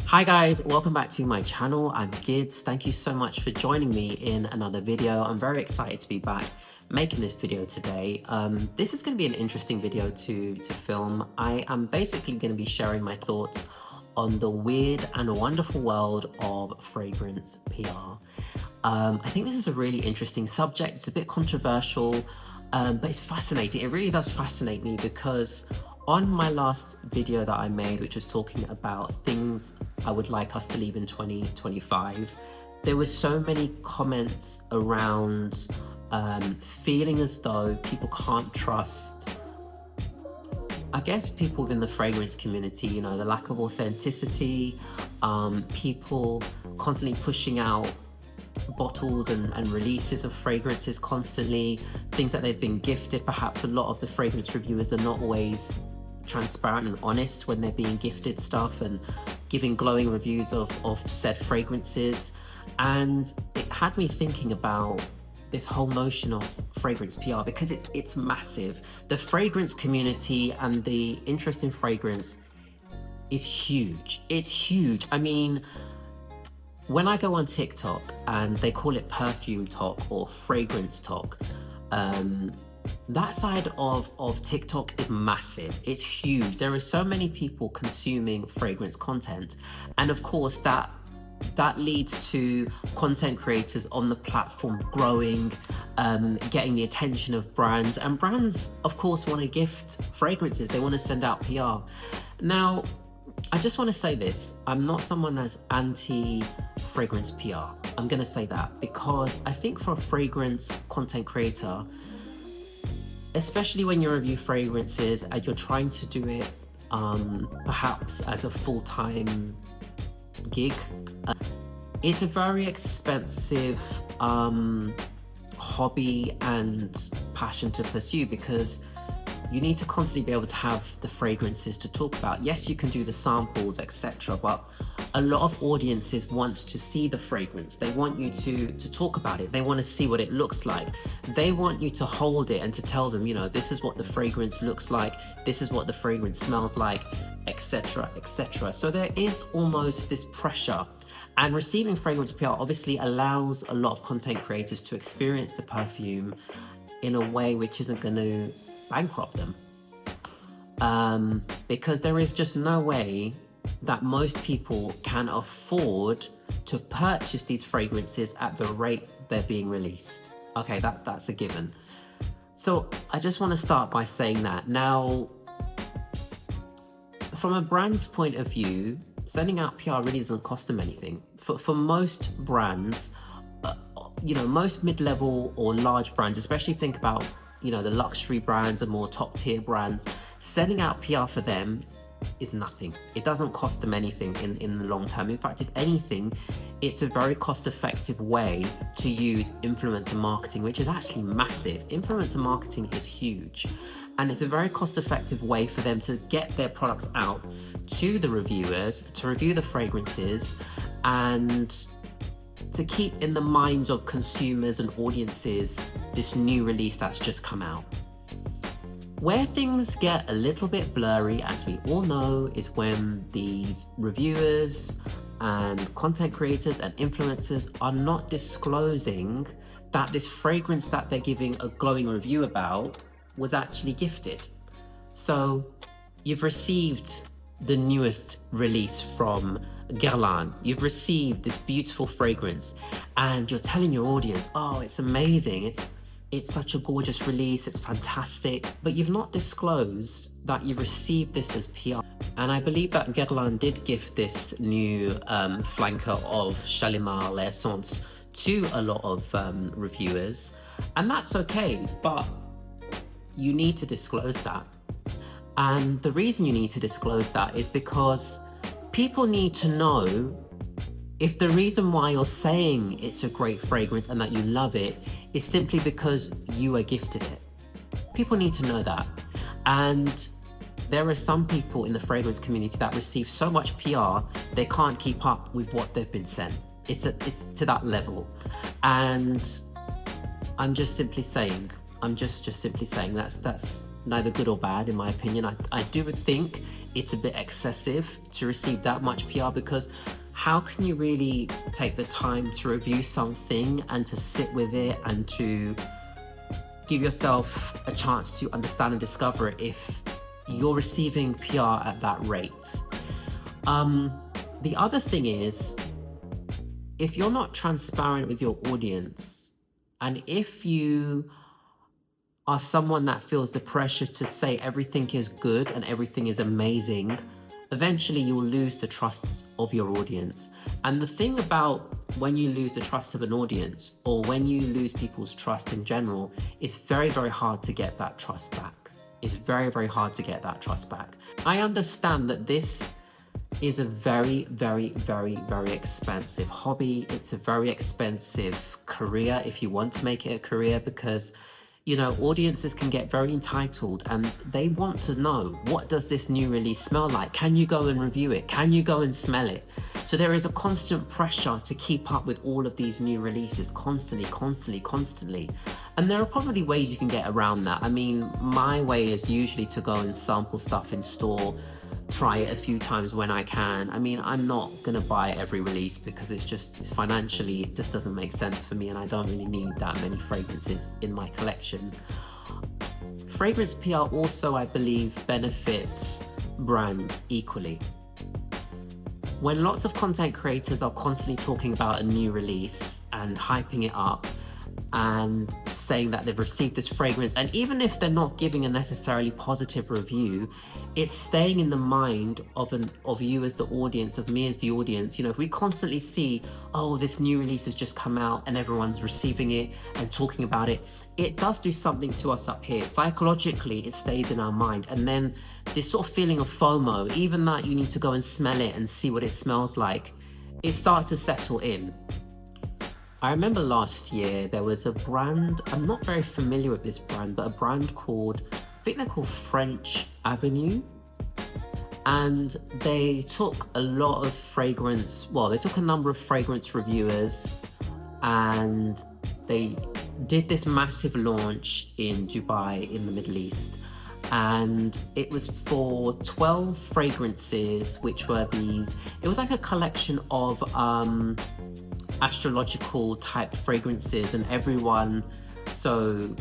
Hi guys, welcome back to my channel. I'm Gids. Thank you so much for joining me in another video. I'm very excited to be back making this video today. This is going to be an interesting video to film. I am basically going to be sharing my thoughts on the weird and wonderful world of fragrance PR. I think this is a really interesting subject. It's a bit controversial, but it's fascinating. It really does fascinate me because on my last video that I made, which was talking about things I would like us to leave in 2025, there were so many comments around feeling as though people can't trust, I guess, people within the fragrance community, you know, the lack of authenticity, people constantly pushing out bottles and releases of fragrances constantly, things that they've been gifted. Perhaps a lot of the fragrance reviewers are not always transparent and honest when they're being gifted stuff and giving glowing reviews of said fragrances. And it had me thinking about this whole notion of fragrance PR because it's massive. The fragrance community and the interest in fragrance is huge. It's huge. I mean, when I go on TikTok and they call it perfume talk or fragrance talk, that side of TikTok is massive. It's huge. There are so many people consuming fragrance content, and of course that leads to content creators on the platform growing, getting the attention of brands, and brands of course want to gift fragrances. They want to send out PR. Now, I just want to say this, I'm not someone that's anti-fragrance PR. I'm going to say that because I think for a fragrance content creator, especially when you review fragrances and you're trying to do it perhaps as a full-time gig, it's a very expensive hobby and passion to pursue because you need to constantly be able to have the fragrances to talk about. Yes, you can do the samples, etc., but a lot of audiences want to see the fragrance. They want you to talk about it. They want to see what it looks like. They want you to hold it and to tell them, you know, this is what the fragrance looks like, this is what the fragrance smells like, etc., etc. So there is almost this pressure. And receiving fragrance PR obviously allows a lot of content creators to experience the perfume in a way which isn't going to bankrupt them, because there is just no way that most people can afford to purchase these fragrances at the rate they're being released. Okay, that's a given. So I just want to start by saying that. Now, from a brand's point of view, sending out PR really doesn't cost them anything. For most brands, you know, most mid-level or large brands, especially think about, you know, the luxury brands and more top tier brands, sending out PR for them is nothing. It doesn't cost them anything in the long term. In fact, if anything, it's a very cost-effective way to use influencer marketing, which is actually massive. Influencer marketing is huge, and it's a very cost-effective way for them to get their products out to the reviewers, to review the fragrances, and to keep in the minds of consumers and audiences this new release that's just come out. Where things get a little bit blurry, as we all know, is when these reviewers and content creators and influencers are not disclosing that this fragrance that they're giving a glowing review about was actually gifted. So you've received the newest release from Guerlain, you've received this beautiful fragrance, and you're telling your audience, oh, it's amazing, it's such a gorgeous release, it's fantastic, but you've not disclosed that you've received this as PR. And I believe that Guerlain did gift this new flanker of Shalimar L'Essence to a lot of reviewers, and that's okay, but you need to disclose that. And the reason you need to disclose that is because people need to know if the reason why you're saying it's a great fragrance and that you love it is simply because you were gifted it. People need to know that. And there are some people in the fragrance community that receive so much PR, they can't keep up with what they've been sent. It's to that level. And I'm just simply saying, that's neither good or bad, in my opinion. I do think it's a bit excessive to receive that much PR, because how can you really take the time to review something and to sit with it and to give yourself a chance to understand and discover it if you're receiving PR at that rate? The other thing is, if you're not transparent with your audience, and if you are someone that feels the pressure to say everything is good and everything is amazing, eventually you'll lose the trust of your audience. And the thing about when you lose the trust of an audience, or when you lose people's trust in general, it's very, very hard to get that trust back. It's very, very hard to get that trust back. I understand that this is a very, very, very, very expensive hobby. It's a very expensive career if you want to make it a career, because audiences can get very entitled and they want to know, what does this new release smell like? Can you go and review it? Can you go and smell it? So there is a constant pressure to keep up with all of these new releases constantly. And there are probably ways you can get around that. I mean, my way is usually to go and sample stuff in store, try it a few times when I can. I mean, I'm not gonna buy every release because it's just financially, it just doesn't make sense for me, and I don't really need that many fragrances in my collection. Fragrance PR also, I believe, benefits brands equally. When lots of content creators are constantly talking about a new release and hyping it up and saying that they've received this fragrance, and even if they're not giving a necessarily positive review, it's staying in the mind of you as the audience, of me as the audience. If we constantly see, oh, this new release has just come out and everyone's receiving it and talking about it, it does do something to us up here. Psychologically, it stays in our mind. And then this sort of feeling of FOMO, even that you need to go and smell it and see what it smells like, it starts to settle in. I remember last year there was a brand, I'm not very familiar with this brand, but a brand called, I think they're called French Avenue. And they took a lot of fragrance, they took a number of fragrance reviewers, and they did this massive launch in Dubai in the Middle East. And it was for 12 fragrances, which were it was like a collection of astrological type fragrances, and everyone, so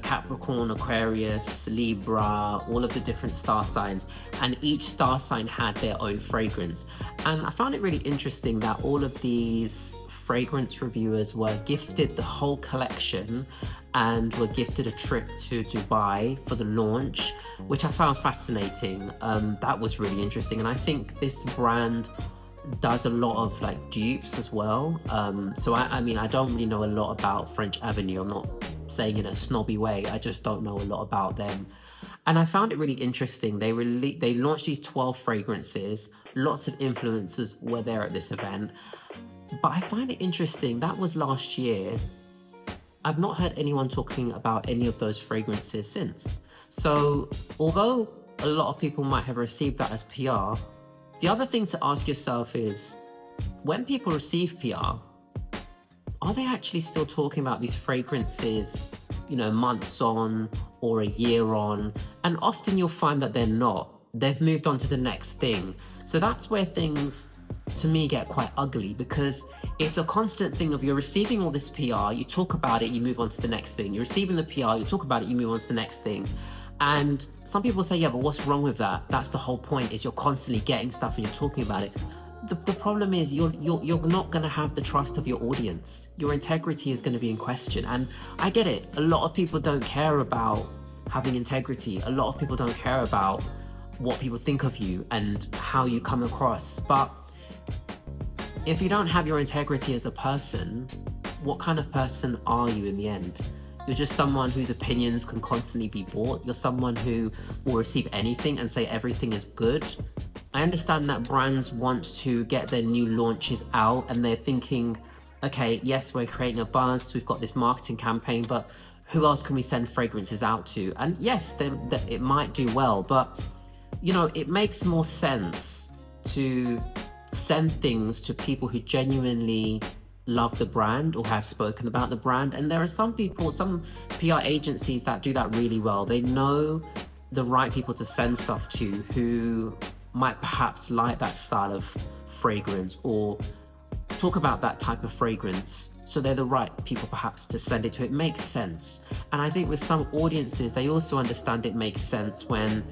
Capricorn, Aquarius, Libra, all of the different star signs, and each star sign had their own fragrance. And I found it really interesting that all of these fragrance reviewers were gifted the whole collection and were gifted a trip to Dubai for the launch, which I found fascinating. That was really interesting, and I think this brand does a lot of dupes as well. So I mean, I don't really know a lot about French Avenue. I'm not saying in a snobby way, I just don't know a lot about them. And I found it really interesting. They launched these 12 fragrances. Lots of influencers were there at this event. But I find it interesting, that was last year. I've not heard anyone talking about any of those fragrances since. So although a lot of people might have received that as PR, the other thing to ask yourself is, when people receive PR, are they actually still talking about these fragrances, months on or a year on? And often you'll find that they're not. They've moved on to the next thing. So that's where things, to me, get quite ugly, because it's a constant thing of, you're receiving all this PR, you talk about it, you move on to the next thing. You're receiving the PR, you talk about it, you move on to the next thing. And some people say, yeah, but what's wrong with that? That's the whole point, is you're constantly getting stuff and you're talking about it. The problem is you're not going to have the trust of your audience. Your integrity is going to be in question. And I get it. A lot of people don't care about having integrity. A lot of people don't care about what people think of you and how you come across. But if you don't have your integrity as a person, what kind of person are you in the end? You're just someone whose opinions can constantly be bought. You're someone who will receive anything and say everything is good. I understand that brands want to get their new launches out and they're thinking, okay, yes, we're creating a buzz, we've got this marketing campaign, but who else can we send fragrances out to? And yes, it might do well, but it makes more sense to send things to people who genuinely love the brand or have spoken about the brand. And there are some people, some PR agencies that do that really well. They know the right people to send stuff to who might perhaps like that style of fragrance or talk about that type of fragrance. So they're the right people perhaps to send it to. It makes sense. And I think with some audiences, they also understand it makes sense when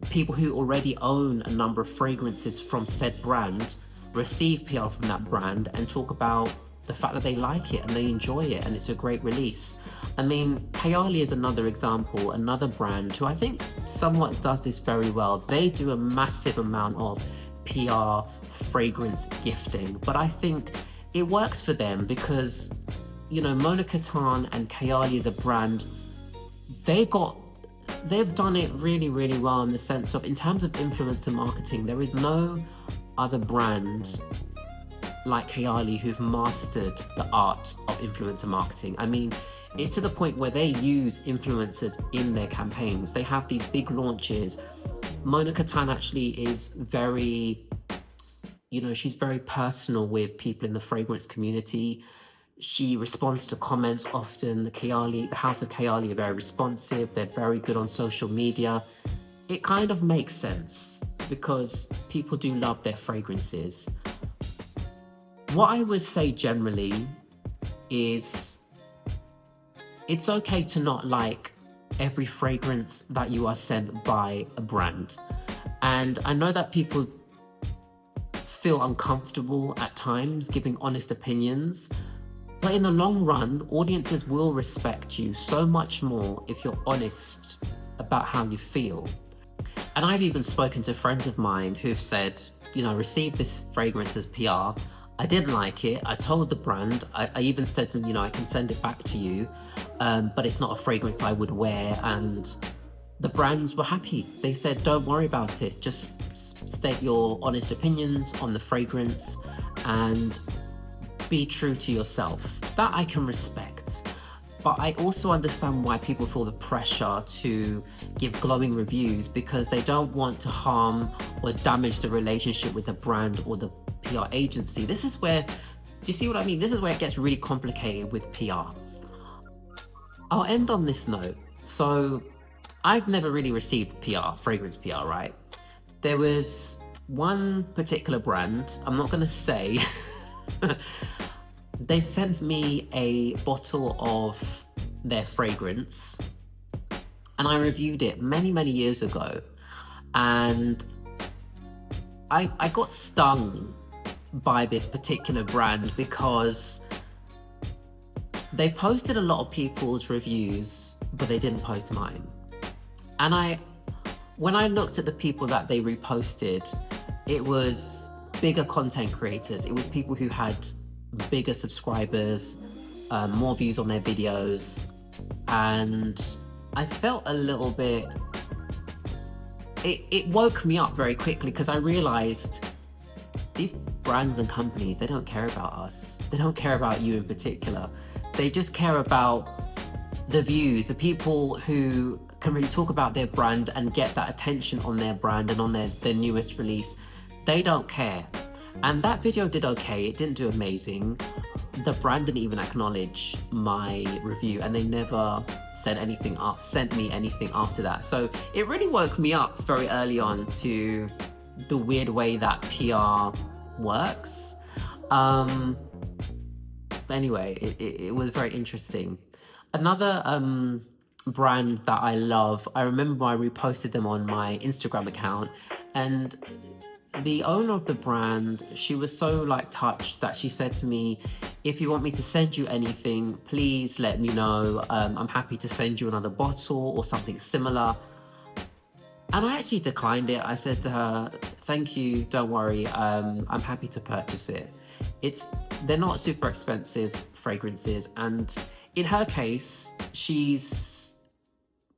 people who already own a number of fragrances from said brand receive PR from that brand and talk about the fact that they like it and they enjoy it and it's a great release. I mean, Kayali is another example, another brand who I think somewhat does this very well. They do a massive amount of PR fragrance gifting, but I think it works for them because, you know, Monica Tan and Kayali as a brand, they've done it really, really well in the sense of, in terms of influencer marketing, there is no other brand like Kayali who've mastered the art of influencer marketing. I mean, it's to the point where they use influencers in their campaigns. They have these big launches. Monica Tan actually is very, you know, she's very personal with people in the fragrance community. She responds to comments often. The House of Kayali are very responsive. They're very good on social media. It kind of makes sense because people do love their fragrances. What I would say generally is it's okay to not like every fragrance that you are sent by a brand. And I know that people feel uncomfortable at times giving honest opinions, but in the long run, audiences will respect you so much more if you're honest about how you feel. And I've even spoken to friends of mine who've said, you know, I received this fragrance as PR. I didn't like it. I told the brand. I even said to them, you know, I can send it back to you, but it's not a fragrance I would wear. And the brands were happy. They said, don't worry about it. Just state your honest opinions on the fragrance and be true to yourself. That I can respect. But I also understand why people feel the pressure to give glowing reviews because they don't want to harm or damage the relationship with the brand or the PR agency. This is where, do you see what I mean? This is where it gets really complicated with PR. I'll end on this note. So I've never really received PR, fragrance PR, right? There was one particular brand, I'm not gonna say, they sent me a bottle of their fragrance and I reviewed it many, many years ago. And I got stung by this particular brand because they posted a lot of people's reviews, but they didn't post mine. And when I looked at the people that they reposted, it was bigger content creators. It was people who had bigger subscribers, more views on their videos. And I felt a little bit, it woke me up very quickly because I realized these brands and companies, they don't care about us. They don't care about you in particular. They just care about the views, the people who can really talk about their brand and get that attention on their brand and on their newest release. They don't care. And that video did okay. It didn't do amazing. The brand didn't even acknowledge my review and they never sent me anything after that. So it really woke me up very early on to the weird way that PR works. Anyway, it was very interesting. Another brand that I love, I remember I reposted them on my Instagram account, and the owner of the brand, she was so like touched that she said to me, if you want me to send you anything, please let me know. I'm happy to send you another bottle or something similar. And I actually declined it. I said to her, thank you, don't worry, I'm happy to purchase it. They're not super expensive fragrances, and in her case, she's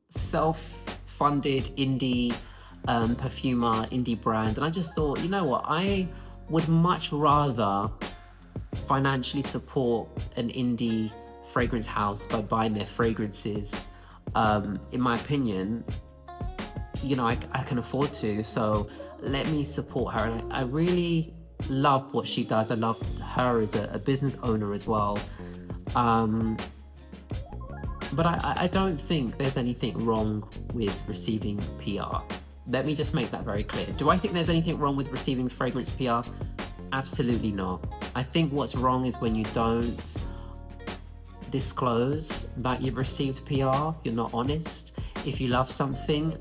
self-funded indie perfumer, indie brand, and I just thought, you know what, I would much rather financially support an indie fragrance house by buying their fragrances. In my opinion, you know, I can afford to, so let me support her. And I really love what she does. I love her as a business owner as well. But I don't think there's anything wrong with receiving PR. Let me just make that very clear. Do I think there's anything wrong with receiving fragrance PR? Absolutely not. I think what's wrong is when you don't disclose that you've received PR, you're not honest. If you love something,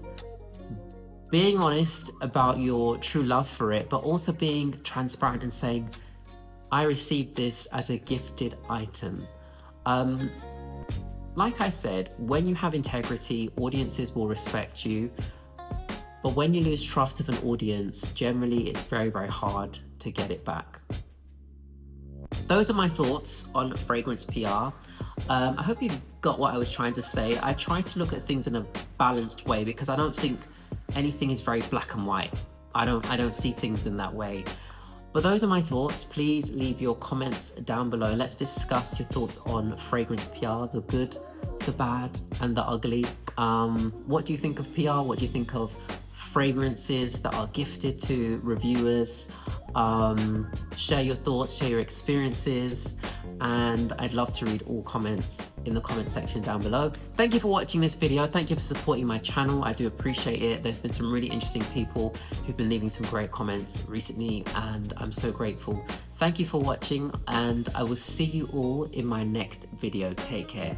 being honest about your true love for it, but also being transparent and saying, I received this as a gifted item. Like I said, when you have integrity, audiences will respect you. But when you lose trust of an audience, generally it's very, very hard to get it back. Those are my thoughts on fragrance PR. I hope you got what I was trying to say. I try to look at things in a balanced way because I don't think anything is very black and white. I don't see things in that way. But those are my thoughts. Please leave your comments down below. Let's discuss your thoughts on fragrance PR, the good, the bad, and the ugly. What do you think of PR? What do you think of fragrances that are gifted to reviewers? Share your thoughts, share your experiences, and I'd love to read all comments in the comment section down below. Thank you for watching this video. Thank you for supporting my channel. I do appreciate it. There's been some really interesting people who've been leaving some great comments recently, and I'm so grateful. Thank you for watching, and I will see you all in my next video. Take care.